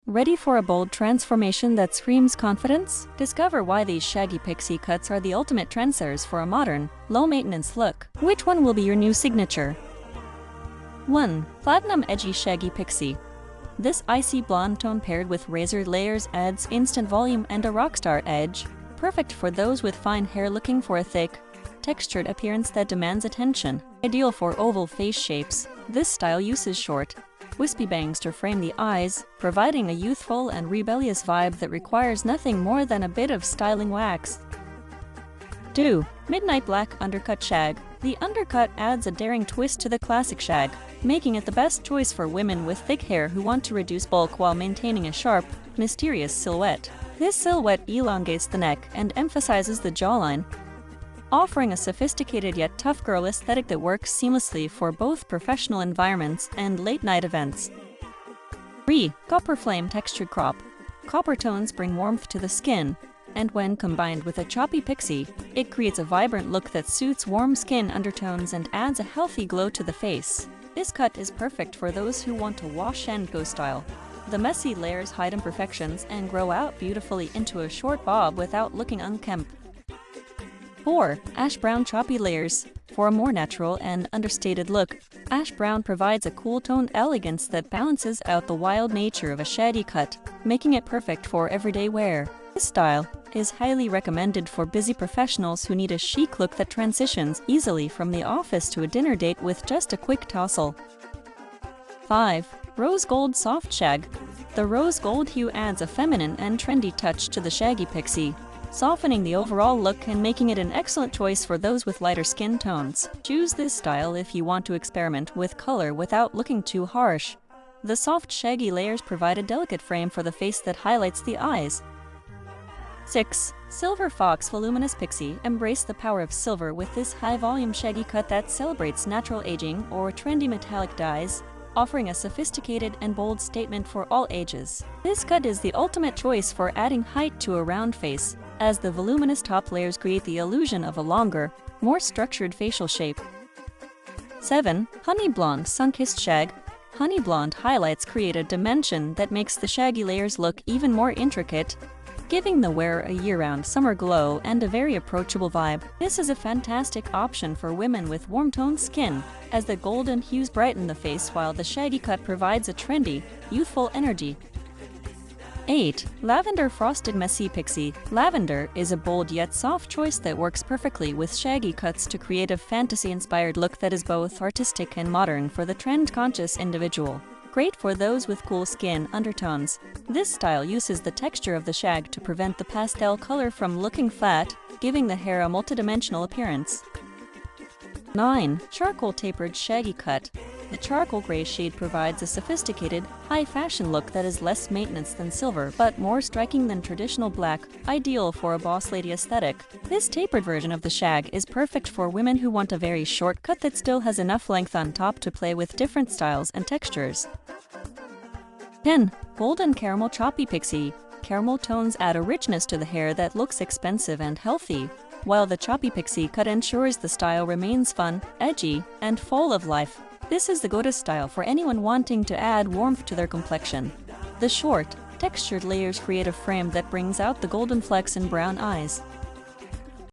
Ready for a bold transformation that screams confidence? Discover why these Shaggy Pixie Cuts are the ultimate trendsetters for a modern, low-maintenance look. Which one will be your new signature? 1. Platinum Edgy Shaggy Pixie. This icy blonde tone paired with razor layers adds instant volume and a rockstar edge, perfect for those with fine hair looking for a thick, textured appearance that demands attention. Ideal for oval face shapes, this style uses short, wispy bangs to frame the eyes, providing a youthful and rebellious vibe that requires nothing more than a bit of styling wax. 2. Midnight Black Undercut Shag. The undercut adds a daring twist to the classic shag, making it the best choice for women with thick hair who want to reduce bulk while maintaining a sharp, mysterious silhouette. This silhouette elongates the neck and emphasizes the jawline, offering a sophisticated yet tough girl aesthetic that works seamlessly for both professional environments and late-night events. 3. Copper Flame Textured Crop. Copper tones bring warmth to the skin, and when combined with a choppy pixie, it creates a vibrant look that suits warm skin undertones and adds a healthy glow to the face. This cut is perfect for those who want to wash and go style. The messy layers hide imperfections and grow out beautifully into a short bob without looking unkempt. 4. Ash Brown Choppy Layers. For a more natural and understated look, ash brown provides a cool-toned elegance that balances out the wild nature of a shaggy cut, making it perfect for everyday wear. This style is highly recommended for busy professionals who need a chic look that transitions easily from the office to a dinner date with just a quick tousle. 5. Rose Gold Soft Shag. The rose gold hue adds a feminine and trendy touch to the Shaggy Pixie, softening the overall look and making it an excellent choice for those with lighter skin tones. Choose this style if you want to experiment with color without looking too harsh. The soft shaggy layers provide a delicate frame for the face that highlights the eyes. 6. Silver Fox Voluminous Pixie. Embrace the power of silver with this high-volume shaggy cut that celebrates natural aging or trendy metallic dyes, offering a sophisticated and bold statement for all ages. This cut is the ultimate choice for adding height to a round face, as the voluminous top layers create the illusion of a longer, more structured facial shape. 7. Honey Blonde Sun-Kissed Shag. Honey blonde highlights create a dimension that makes the shaggy layers look even more intricate, giving the wearer a year-round summer glow and a very approachable vibe. This is a fantastic option for women with warm-toned skin, as the golden hues brighten the face while the shaggy cut provides a trendy, youthful energy. 8. Lavender Frosted Messy Pixie. Lavender is a bold yet soft choice that works perfectly with shaggy cuts to create a fantasy-inspired look that is both artistic and modern for the trend-conscious individual. Great for those with cool skin undertones. This style uses the texture of the shag to prevent the pastel color from looking flat, giving the hair a multidimensional appearance. 9. Charcoal Tapered Shaggy Cut. The charcoal gray shade provides a sophisticated, high-fashion look that is less maintenance than silver, but more striking than traditional black, ideal for a boss lady aesthetic. This tapered version of the shag is perfect for women who want a very short cut that still has enough length on top to play with different styles and textures. 10. Golden Caramel Choppy Pixie. Caramel tones add a richness to the hair that looks expensive and healthy, while the choppy pixie cut ensures the style remains fun, edgy, and full of life. This is the go-to style for anyone wanting to add warmth to their complexion. The short, textured layers create a frame that brings out the golden flecks and brown eyes,